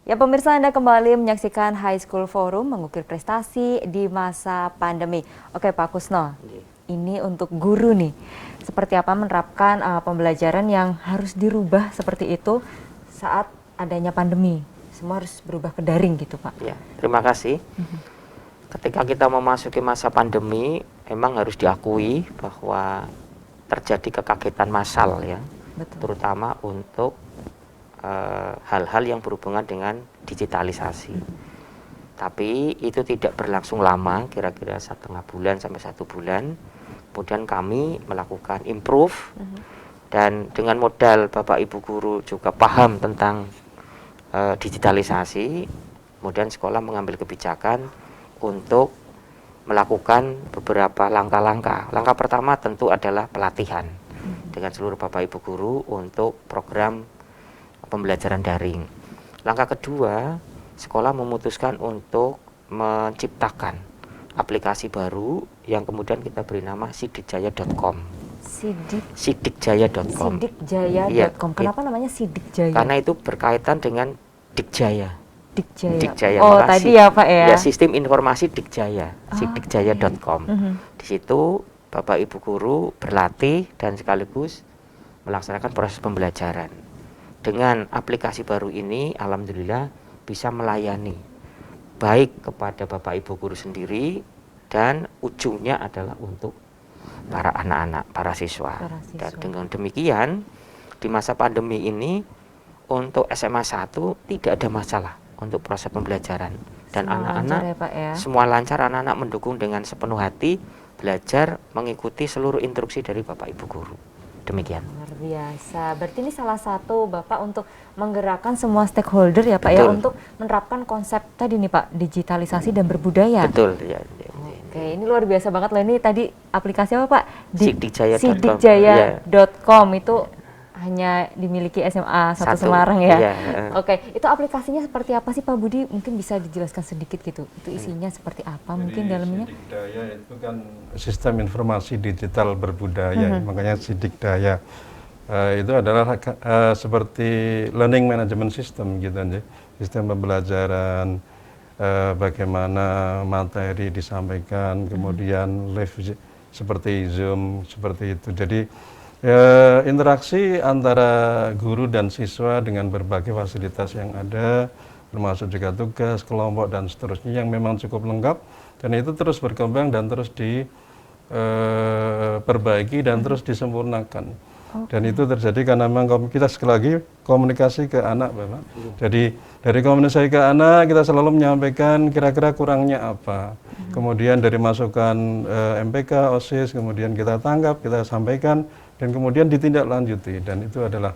Ya pemirsa, Anda kembali menyaksikan High School Forum mengukir prestasi di masa pandemi. Oke Pak Kusno, ini untuk guru nih. Seperti apa menerapkan pembelajaran yang harus dirubah seperti itu saat adanya pandemi? Semua harus berubah ke daring gitu Pak. Ya, terima kasih. Ketika kita memasuki masa pandemi, memang harus diakui bahwa terjadi kekagetan massal ya. Betul. Terutama untuk hal-hal yang berhubungan dengan digitalisasi. Tapi itu tidak berlangsung lama, kira-kira 1,5 bulan sampai 1 bulan. Kemudian kami melakukan improve dan dengan modal Bapak Ibu guru juga paham tentang digitalisasi, kemudian sekolah mengambil kebijakan untuk melakukan beberapa langkah-langkah. Langkah pertama tentu adalah pelatihan dengan seluruh Bapak Ibu guru untuk program pembelajaran daring. Langkah kedua, sekolah memutuskan untuk menciptakan aplikasi baru yang kemudian kita beri nama sidikjaya.com. Sidikjaya.com. Sidikjaya.com. Ya, Kenapa namanya Sidikjaya? karena itu berkaitan dengan Dikjaya. Dikjaya. Dikjaya. Oh, Maka tadi ya Pak ya. Ya, sistem informasi Dikjaya, sidikjaya.com. Di situ Bapak Ibu guru berlatih dan sekaligus melaksanakan proses pembelajaran. Dengan aplikasi baru ini, alhamdulillah bisa melayani baik kepada Bapak Ibu guru sendiri dan ujungnya adalah untuk para anak-anak, para siswa. Dan dengan demikian, di masa pandemi ini untuk SMA 1 tidak ada masalah untuk proses pembelajaran. Dan anak-anak semua lancar, anak-anak mendukung dengan sepenuh hati belajar mengikuti seluruh instruksi dari Bapak Ibu guru. Demikian. Luar biasa. Berarti ini salah satu Bapak untuk menggerakkan semua stakeholder ya Pak. Betul. Ya, untuk menerapkan konsep tadi nih Pak, digitalisasi dan berbudaya. Betul ya. Oke, ini luar biasa banget loh. Ini tadi aplikasi apa Pak? Sidikjaya.com. Itu hanya dimiliki SMA 1 Semarang ya? Iya. Oke, itu aplikasinya seperti apa sih Pak Budi? Mungkin bisa dijelaskan sedikit gitu. Itu isinya seperti apa mungkin dalamnya? Sidikdaya itu kan sistem informasi digital berbudaya, makanya Sidikdaya. Itu adalah seperti learning management system gitu aja. Sistem pembelajaran, bagaimana materi disampaikan, kemudian live seperti Zoom, seperti itu. Jadi interaksi antara guru dan siswa dengan berbagai fasilitas yang ada, termasuk juga tugas, kelompok, dan seterusnya yang memang cukup lengkap, dan itu terus berkembang dan terus diperbaiki dan terus disempurnakan. Dan itu terjadi karena memang kita sekali lagi komunikasi ke anak Bapak. Jadi dari komunikasi ke anak kita selalu menyampaikan kira-kira kurangnya apa. Kemudian dari masukan MPK, OSIS, kemudian kita tangkap, kita sampaikan, dan kemudian ditindaklanjuti, dan itu adalah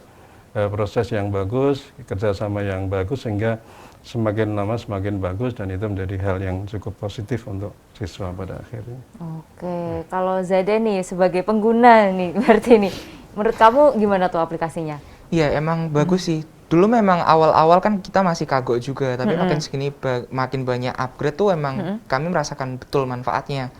proses yang bagus, kerjasama yang bagus, sehingga semakin lama semakin bagus, dan itu menjadi hal yang cukup positif untuk siswa pada akhirnya. Oke, kalau Zade nih sebagai pengguna nih, berarti nih, menurut kamu gimana tuh aplikasinya? Iya, emang bagus sih. Dulu memang awal-awal kan kita masih kagok juga, tapi makin segini makin banyak upgrade tuh emang kami merasakan betul manfaatnya.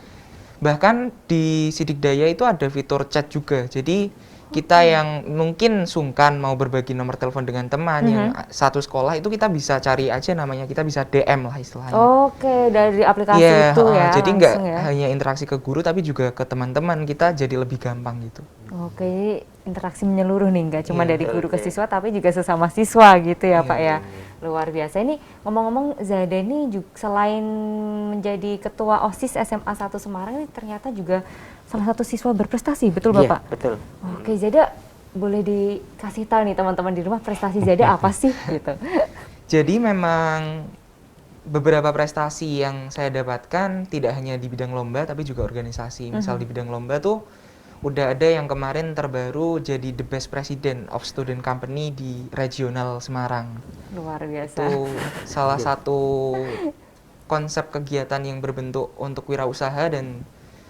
Bahkan di Sidikdaya itu ada fitur chat juga. Jadi kita yang mungkin sungkan mau berbagi nomor telepon dengan teman yang satu sekolah, itu kita bisa cari aja namanya, kita bisa DM lah istilahnya. Oke, dari aplikasi itu ya. Jadi nggak hanya interaksi ke guru tapi juga ke teman-teman, kita jadi lebih gampang gitu. Oke, ini interaksi menyeluruh nih, nggak cuma dari guru ke siswa tapi juga sesama siswa gitu ya Pak ya. Luar biasa. Ini ngomong-ngomong, Zade ini juga selain menjadi ketua OSIS SMA 1 Semarang ini ternyata juga salah satu siswa berprestasi, betul Bapak? Iya, betul. Oke, Zade boleh dikasih tahu nih teman-teman di rumah prestasi Zade apa sih gitu? Jadi memang beberapa prestasi yang saya dapatkan tidak hanya di bidang lomba tapi juga organisasi. Misal di bidang lomba tuh udah ada yang kemarin terbaru jadi the best president of student company di regional Semarang. Luar biasa. Itu salah satu konsep kegiatan yang berbentuk untuk wirausaha, dan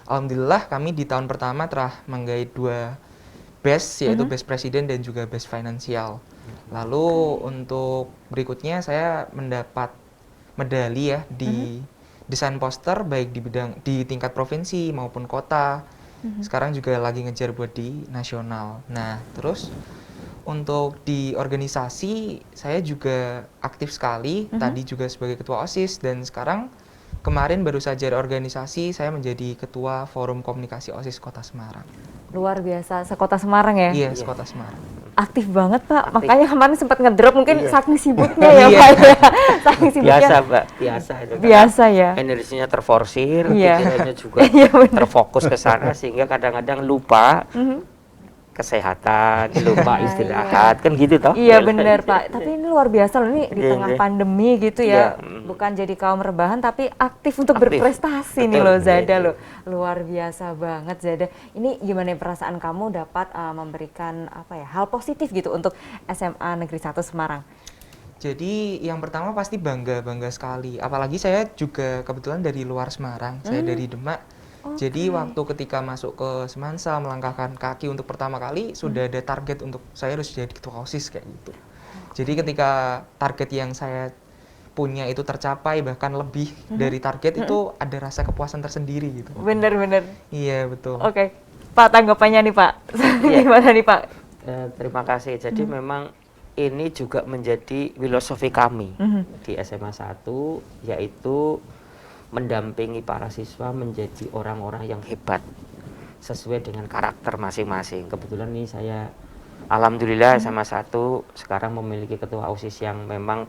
alhamdulillah kami di tahun pertama telah menggait 2 best, yaitu best president dan juga best financial. Lalu untuk berikutnya saya mendapat medali ya di desain poster baik di tingkat provinsi maupun kota. Sekarang juga lagi ngejar buat di nasional. Nah, terus Untuk di organisasi, saya juga aktif sekali. Tadi juga sebagai ketua OSIS, dan sekarang kemarin baru saja ada organisasi, saya menjadi ketua Forum Komunikasi OSIS Kota Semarang. Luar biasa, sekota Semarang ya? Iya, Kota Semarang. Aktif banget Pak, Aktif. makanya kemarin sempat ngedrop mungkin Iya. saking sibuknya ya Pak ya. Saking sibuknya. Biasa Mbak, biasa itu. Biasa ya. Energinya terforsir, Iya. pikirannya juga Iya, benar. terfokus ke sana sehingga kadang-kadang lupa kesehatan, lupa istirahat, kan gitu toh? Iya benar Pak, tapi ini luar biasa loh, ini di Iya, tengah iya. pandemi gitu ya, Iya, bukan jadi kaum rebahan tapi aktif untuk Aktif. berprestasi nih Betul, loh iya, Zada iya. loh, luar biasa banget Zada. Ini gimana perasaan kamu dapat memberikan apa ya hal positif gitu untuk SMA Negeri 1 Semarang? Jadi yang pertama pasti bangga sekali. Apalagi saya juga kebetulan dari luar Semarang, saya dari Demak. Jadi waktu ketika masuk ke Semansa, melangkahkan kaki untuk pertama kali, sudah ada target untuk saya harus jadi ketua OSIS kayak gitu. Jadi ketika target yang saya punya itu tercapai, bahkan lebih dari target, itu ada rasa kepuasan tersendiri gitu. Bener-bener. Iya, betul. Oke, Pak tanggapannya nih Pak, Iya. gimana nih Pak? Terima kasih. Jadi memang ini juga menjadi filosofi kami di SMA 1, yaitu mendampingi para siswa menjadi orang-orang yang hebat sesuai dengan karakter masing-masing. Kebetulan nih saya alhamdulillah SMA 1 sekarang memiliki ketua OSIS yang memang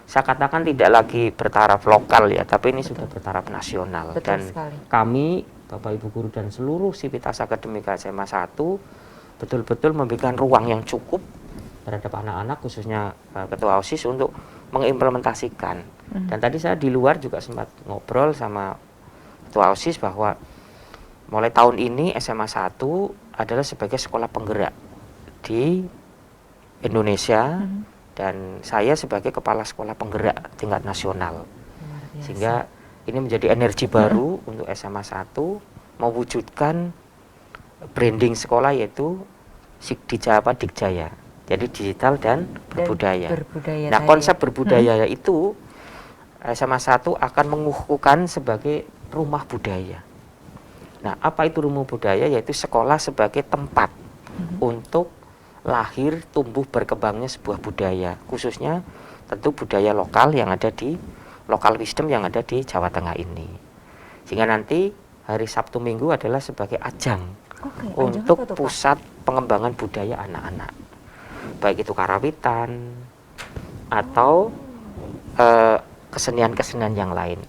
saya katakan tidak lagi bertaraf lokal ya, tapi ini sudah bertaraf nasional. Betul Dan sekali. kami, Bapak Ibu Guru dan seluruh Sivitas Akademika SMA 1 betul-betul memberikan ruang yang cukup terhadap anak-anak khususnya ketua OSIS untuk mengimplementasikan. Dan tadi saya di luar juga sempat ngobrol sama ketua OSIS bahwa mulai tahun ini SMA 1 adalah sebagai sekolah penggerak di Indonesia dan saya sebagai kepala sekolah penggerak tingkat nasional. Sehingga ini menjadi energi baru untuk SMA 1 mewujudkan branding sekolah yaitu Dikjaya. Jadi digital dan berbudaya. Nah, tadi konsep ya. berbudaya itu SMA 1 akan mengukuhkan sebagai rumah budaya. Nah, apa itu rumah budaya? Yaitu sekolah sebagai tempat untuk lahir, tumbuh, berkembangnya sebuah budaya, khususnya tentu budaya lokal yang ada di local wisdom yang ada di Jawa Tengah ini. Sehingga nanti hari Sabtu Minggu adalah sebagai ajang untuk pusat pengembangan budaya anak-anak, baik itu karawitan atau kesenian-kesenian yang lain.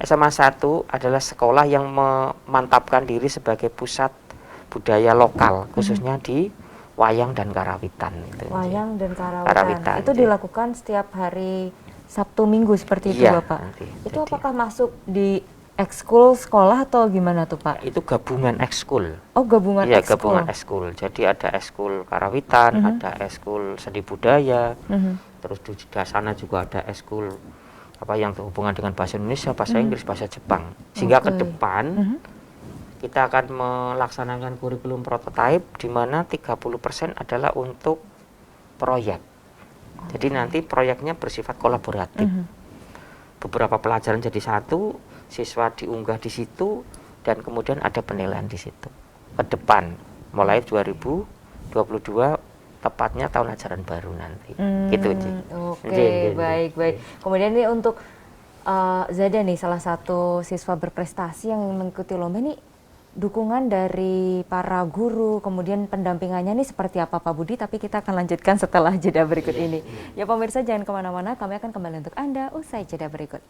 SMA 1 adalah sekolah yang memantapkan diri sebagai pusat budaya lokal, khususnya di wayang dan karawitan. Wayang dan karawitan. Karawitan, Itu iya. dilakukan setiap hari Sabtu Minggu seperti itu Iya, Bapak? nanti. Itu Jadi- apakah masuk di ekskul sekolah atau gimana tuh Pak? Itu gabungan ekskul. Oh gabungan Iya, ekskul. gabungan ekskul. Jadi ada ekskul karawitan, ada ekskul seni budaya, terus di sana juga ada ekskul apa yang berhubungan dengan bahasa Indonesia, bahasa Inggris, bahasa Jepang. Sehingga ke depan kita akan melaksanakan kurikulum prototype di mana 30% adalah untuk proyek. Jadi nanti proyeknya bersifat kolaboratif. Beberapa pelajaran jadi satu, siswa diunggah di situ, dan kemudian ada penilaian di situ. Ke depan, mulai 2022, tepatnya tahun ajaran baru nanti. Gitu, Ci. Oke, baik. Kemudian ini untuk Zada nih, salah satu siswa berprestasi yang mengikuti lomba nih, dukungan dari para guru, kemudian pendampingannya nih seperti apa Pak Budi, tapi kita akan lanjutkan setelah jeda berikut ini. Ya pemirsa jangan kemana-mana, kami akan kembali untuk Anda usai jeda berikut.